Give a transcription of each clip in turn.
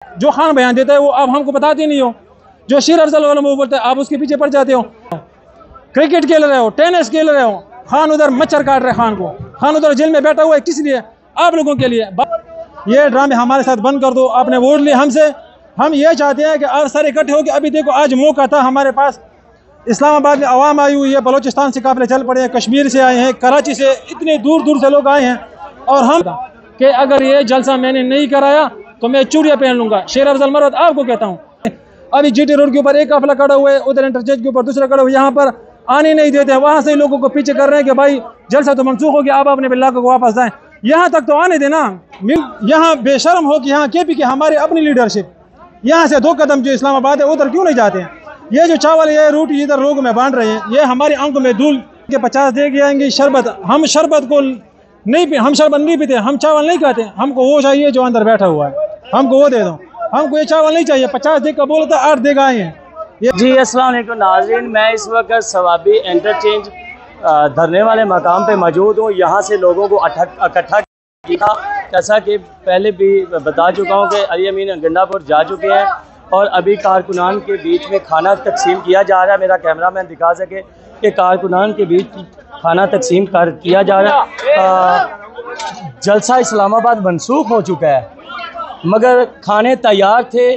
जो खान बयान देता है वो आप हमको बताते नहीं हो। जो शेर अफजल वाला वो बोलता है आप उसके पीछे पड़ जाते हो। क्रिकेट खेल रहे हो, टेनिस खेल रहे हो, खान उधर मच्छर काट रहे, खान उधर जेल में बैठा हुआ है, किस लिए? आप लोगों के लिए। ये ड्रामे हमारे साथ बंद कर दो। आपने वोट लिए हमसे, हम ये चाहते हैं कि आप सारे इकट्ठे हो कि अभी देखो आज मौका था हमारे पास, इस्लामाबाद में आवाम आई हुई है, बलोचिस्तान से काफिले चल पड़े हैं, कश्मीर से आए हैं, कराची से, इतने दूर दूर से लोग आए हैं। और हम कि अगर ये जलसा मैंने नहीं कराया तो मैं चूड़ियाँ पहन लूंगा। शेर अफजल मरद आपको कहता हूँ, अभी जीटी रोड के ऊपर एक काफिला खड़ा हुआ है, उधर इंटरचेंज के ऊपर दूसरा खड़ा हुआ है, यहाँ पर आने नहीं देते हैं। वहाँ से लोगों को पीछे कर रहे हैं कि भाई जलसा तो मनसूख हो गया, आप अपने इलाके को वापस जाएं। यहाँ तक तो आने देना। यहाँ बेशर्म हो कि यहाँ केपी की हमारी अपनी लीडरशिप, यहाँ से 2 कदम जो इस्लामाबाद है उधर क्यों नहीं जाते हैं? ये जो चावल ये रोटी इधर लोगों में बांट रहे हैं, ये हमारी आंखों में धूल के 50 दे के आएंगे। शरबत हम शरबत को नहीं पी, हम शरबत नहीं पीते, हम चावल नहीं खाते, हमको वो चाहिए जो अंदर बैठा हुआ है, हमको वो दे दो, हमको ये चावल नहीं चाहिए। 50 दे का बोला था, 8 दे आए हैं। जी अस्सलाम वालेकुम नाज़रीन, मैं इस वक्त सवाबी इंटरचेंज धरने वाले मकाम पे मौजूद हूँ। यहाँ से लोगों को इकट्ठा किया, जैसा कि पहले भी बता चुका हूँ कि अली अमीन गंडापुर जा चुके हैं और अभी कारकुनान के बीच में खाना तकसीम किया जा रहा है। मेरा कैमरामैन दिखा सके कि कारकुनान के बीच खाना तकसीम किया जा रहा है। जलसा इस्लामाबाद मनसूख हो चुका है, मगर खाने तैयार थे,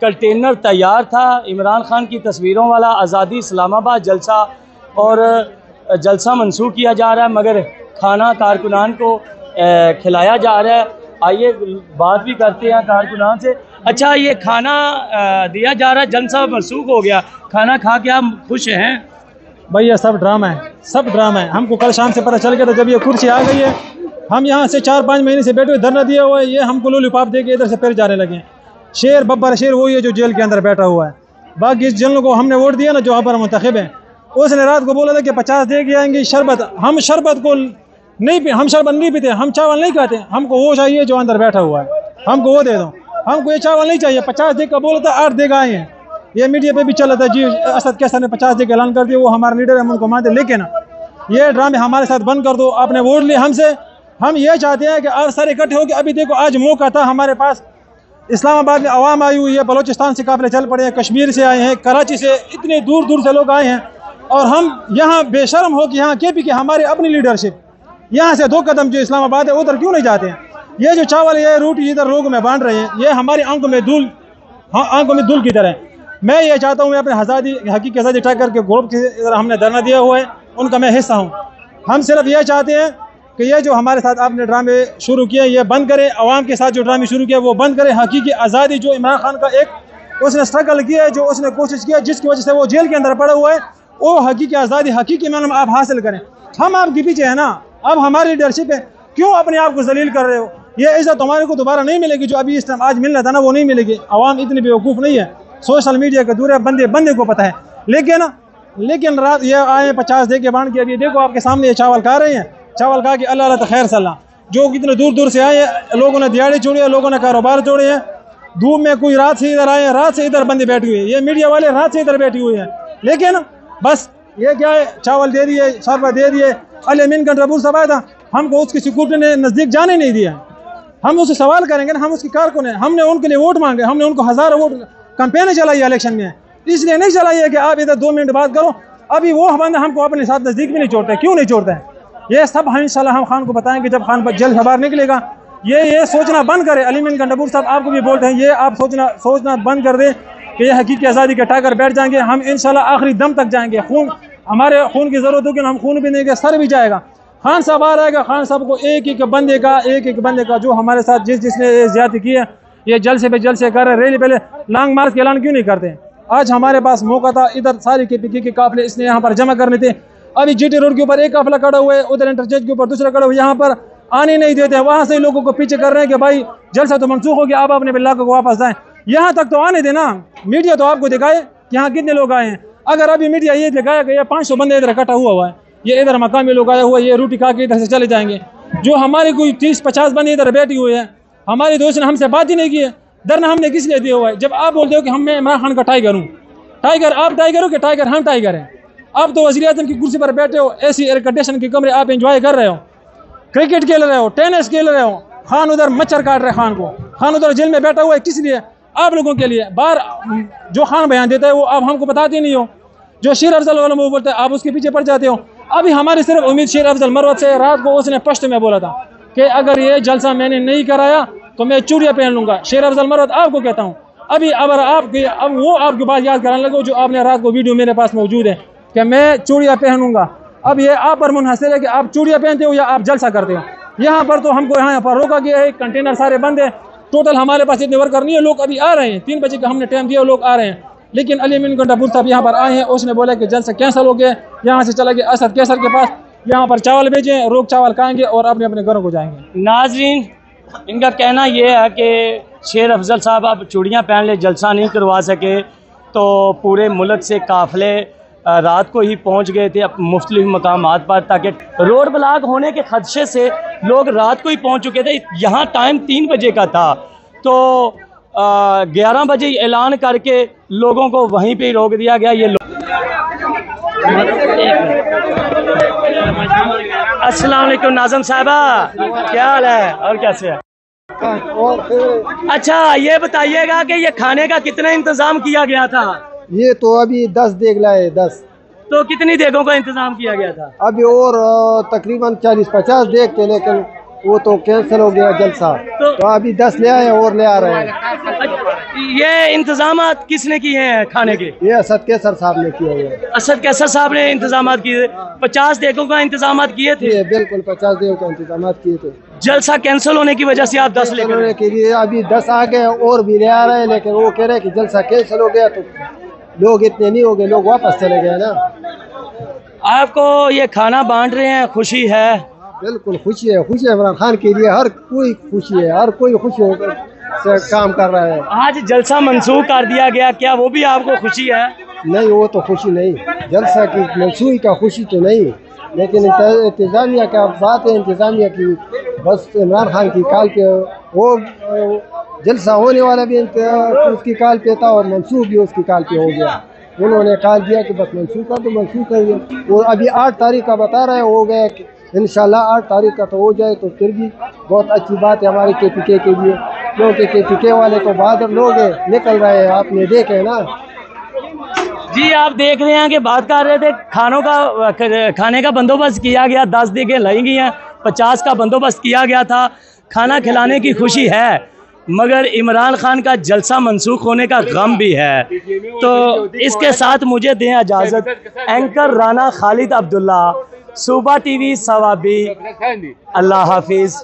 कंटेनर तैयार था। इमरान खान की तस्वीरों वाला आज़ादी इस्लामाबाद जलसा और जलसा मनसूख किया जा रहा है, मगर खाना कारकुनान को खिलाया जा रहा है। आइए बात भी करते हैं कारकुनान से। अच्छा, ये खाना दिया जा रहा है, जलसा मनसूख हो गया, खाना खा के आप खुश हैं? भाई ये सब ड्रामा है, सब ड्रामा है। हमको कल शाम से पता चल गया था जब ये कुर्सी आ गई है। हम यहाँ से 4-5 महीने से बैठे हुए धरना दिया हुआ है, ये हमको लोलीपॉप दे के इधर से फिर जाने लगे। शेर बब्बर शेर वही है जो जेल के अंदर बैठा हुआ है। बाकी इस जनों को हमने वोट दिया ना, जो हमारा मुंतखब है, उसने रात को बोला था कि 50 दे के आएंगे। शरबत हम शरबत को नहीं पी, हम शरबत नहीं पीते, हम चावल नहीं खाते, हमको वो चाहिए जो अंदर बैठा हुआ है, हमको वो दे दो, हमको ये चावल नहीं चाहिए। 50 दे का बोला था, 8 दे आए हैं। ये मीडिया पे भी चला था जी, असद कैसर ने 50 दे का ऐलान कर दिया, वो हमारा लीडर है, हम उनको मानते। लेकिन ये ड्रामे हमारे साथ बंद कर दो। आपने वोट लिए हमसे, हम ये चाहते हैं कि आप सारे इकट्ठे हो कि अभी देखो आज मौका था हमारे पास, इस्लामाबाद में आवाम आई हुई है, बलोचिस्तान से काफिले चल पड़े हैं, कश्मीर से आए हैं, कराची से, इतने दूर दूर से लोग आए हैं। और हम यहाँ बेशर्म हो कि यहाँ केपी की हमारी अपनी लीडरशिप, यहाँ से 2 कदम जो इस्लामाबाद है उधर क्यों नहीं जाते हैं? ये जो चावल ये रोटी इधर लोगों में बांट रहे हैं, ये हमारी आंखों में धूल, आंखों में धूल की तरह। मैं ये चाहता हूँ, मैं अपने हकीकी आज़ादी टाइगर के ग्रुप के हमने धरना दिया हुआ है, उनका मैं हिस्सा हूँ। हम सिर्फ ये चाहते हैं कि ये जो हमारे साथ आपने ड्रामे शुरू किए ये बंद करें, आवाम के साथ जो ड्रामे शुरू किया वो बंद करें। हकीकी आज़ादी जो इमरान खान का एक उसने स्ट्रगल किया है, जो उसने कोशिश किया, जिसकी वजह से वो जेल के अंदर पड़ा हुआ है, वो हकीकी आज़ादी, हकीकी मालूम आप हासिल करें। हम आपके पीछे है ना, अब हमारी लीडरशिप है, क्यों अपने आप को जलील कर रहे हो? ये इज्जत हमारे को दोबारा नहीं मिलेगी, जो अभी इस टाइम आज मिलना था ना वो नहीं मिलेगी। आवाम इतनी बेवकूफ़ नहीं है, सोशल मीडिया का दूर है, बंदे को पता है। लेकिन रात ये आए 50 दे के बांट के, अभी देखो आपके सामने ये चावल खा रहे हैं, चावल खा के अल्लाह तो खैर सलाह। जो कितने दूर दूर से आए हैं, लोगों ने दिहाड़ी छोड़ी है, लोगों ने कारोबार छोड़े हैं, धूप में कोई रात से इधर आए हैं, रात से इधर बंदे बैठे हुए हैं, ये मीडिया वाले रात से इधर बैठे हुए हैं। लेकिन बस ये क्या है, चावल दे दिए, शरबत दे दिए। अली अमीन गंडापुर साहब आया था, हमको उसकी सिक्योरिटी ने नज़दीक जाने नहीं दिया। हम उससे सवाल करेंगे ना, हम उसकी कारकुन हैं, हमने उनके लिए वोट मांगे, हमने उनको 1000 वोट कैंपेन चलाई इलेक्शन में, इसलिए नहीं चलाई है कि आप इधर 2 मिनट बात करो। अभी वो बंदा हमको अपने साथ नज़दीक भी नहीं छोड़ते, क्यों नहीं छोड़ते हैं? ये सब हम इंशाल्लाह हम खान को बताएंगे जब खान जेल से बाहर निकलेगा। ये सोचना बंद करे। अली अमीन गंडापुर साहब आपको भी बोलते हैं, ये आप सोचना बंद कर दें कि ये हकीकी आज़ादी के टाइगर बैठ जाएंगे। हम इंशाल्लाह आखिरी दम तक जाएंगे। हमारे खून की ज़रूरत होगी, हम खून भी देंगे, सर भी जाएगा। खान साहब आ रहेगा, खान साहब को एक एक बंदे का जो हमारे साथ जिसने ज्यादती की है, ये जलसे पे जलसे कर रहे। रैली पहले लॉन्ग मार्च का ऐलान क्यों नहीं करते? आज हमारे पास मौका था, इधर सारी केपी के काफिले इसने यहाँ पर जमा करने थे। अभी जीटी रोड के ऊपर एक काफिला खड़ा हुआ है, उधर इंटरचेंज के ऊपर दूसरा खड़ा हुआ है, यहाँ पर आने नहीं देते हैं। वहाँ से लोगों को पीछे कर रहे हैं कि भाई जलसा तो मनसूख हो गया, आप अपने इलाके को वापस जाएं। यहाँ तक तो आने देना, मीडिया तो आपको दिखाए कि यहाँ कितने लोग आए हैं। अगर अभी मीडिया ये दिखाया कि ये 500 बंदे इधर इकट्ठा हुआ है, ये इधर मकामी लोग आए हुए, ये रोटी खा के इधर से चले जाएंगे। जो हमारी कोई 30-50 बंदे इधर बैठी हुई है, हमारी दोस्त ने हमसे बात ही नहीं की है। धरना हमने किस लिए दिया हुआ है? जब आप बोलते हो कि मैं इमरान खान का टाइगर हूँ, टाइगर आप टाइगर हो कि टाइगर हम टाइगर हैं? आप तो वज़ीर आज़म की कुर्सी पर बैठे हो, ऐसी एयर कंडीशन के कमरे आप एंजॉय कर रहे हो, क्रिकेट खेल रहे हो, टेनिस खेल रहे हो, खान उधर मच्छर काट रहे, खान उधर जेल में बैठा हुआ है, किस लिए? आप लोगों के लिए बार जो खान बयान देता है वो आप हमको बताते नहीं हो। जो शेर अफजल वाला वो बोलता है आप उसके पीछे पड़ जाते हो। अभी हमारी सिर्फ उम्मीद शेर अफजल मरवत से, रात को उसने पश्त में बोला था कि अगर ये जलसा मैंने नहीं कराया तो मैं चूड़ियाँ पहन लूंगा। शेर अफजल मरवत आपको कहता हूँ, अभी अगर आपकी अब वो आपके पास याद कराने लगे जो आपने रात को वीडियो मेरे पास मौजूद है कि मैं चूड़ियाँ पहनूंगा। अब ये आप पर मुनहसर है कि आप चूड़ियाँ पहनते हो या आप जलसा करते हो। यहाँ पर तो हमको यहाँ पर रोका गया है, कंटेनर सारे बंद है। टोटल हमारे पास इतने वर्कर नहीं है, लोग अभी आ रहे हैं, 3 बजे का हमने टाइम दिया, लोग आ रहे हैं। लेकिन अली अमीन गंडापुर साहब यहाँ पर आए हैं, उसने बोला कि जलसा कैंसिल हो गया, यहाँ से चला गया असद कैसर के पास, यहाँ पर चावल भेजें, रोग चावल खाएंगे और अपने अपने घरों को जाएंगे। नाजरीन, इनका कहना यह है कि शेर अफजल साहब आप चूड़ियाँ पहन ले, जलसा नहीं करवा सके, तो पूरे मुल्क से काफ़िले रात को ही पहुंच गए थे मुख्तलिफ मकामात पर, ताकि रोड ब्लॉक होने के खदशे से लोग रात को ही पहुंच चुके थे। यहाँ टाइम 3 बजे का था, तो 11 बजे ऐलान करके लोगों को वहीं पे रोक दिया गया। ये अस्सलाम वालेकुम नाज़म साहबा, क्या हाल है और कैसे है? अच्छा, ये बताइएगा कि ये खाने का कितना इंतजाम किया गया था? ये तो अभी 10 देग लाए, 10। तो कितनी देगों का इंतजाम किया गया था? अभी और तकरीबन 40-50 देग थे, लेकिन वो तो कैंसिल हो गया जलसा, तो अभी 10 ले आए और ले आ रहे हैं। ये इंतजाम किसने किए हैं खाने के? ये असद कैसर साहब ने किए हुए। असद कैसर साहब ने इंतजाम किए, 50 देगों का इंतजाम किए थे? बिल्कुल 50 देगों का इंतजाम किए थे। जलसा कैंसिल होने की वजह से आप 10 लेकर के लिए अभी 10 आ गए और भी ले आ रहे हैं, लेकिन वो कह रहे हैं कि जलसा कैंसिल हो गया तो लोग इतने नहीं हो गए, लोग वापस चले गए ना। आपको ये खाना बांट रहे हैं, खुशी है? बिल्कुल खुशी है, खुशी है इमरान खान के लिए, हर कोई खुशी है, हर कोई खुशी होकर से काम कर रहा है। आज जलसा मंसूख कर दिया गया, क्या वो भी आपको खुशी है? नहीं, वो तो खुशी नहीं, जलसा की मंसूखी का खुशी तो नहीं, लेकिन इंतजामिया का बात है, इंतजामिया की बस इमरान खान की काल पे वो जलसा होने वाला भी उसकी काल पे था और मंसूख भी उसकी काल पे हो गया। उन्होंने काल दिया कि बस मंसूख कर दो, मंसूख कर दिया। और अभी 8 तारीख का बता रहे हो गया, इंशाल्लाह 8 तारीख का तो हो जाए तो फिर भी बहुत अच्छी बात है हमारे KPK के लिए, क्योंकि KPK वाले तो बहादुर लोग हैं, निकल रहे हैं, आपने देखे ना जी। आप देख रहे हैं कि बात कर रहे थे खाने का बंदोबस्त किया गया, 10 देगें लाई गई हैं, 50 का बंदोबस्त किया गया था। खाना खिलाने की खुशी है, मगर इमरान खान का जलसा मंसूख होने का गम भी है। तो इसके साथ मुझे दें इजाज़त। एंकर राना खालिद अब्दुल्ला, सूबा TV सवाबी, अल्लाह हाफिज़।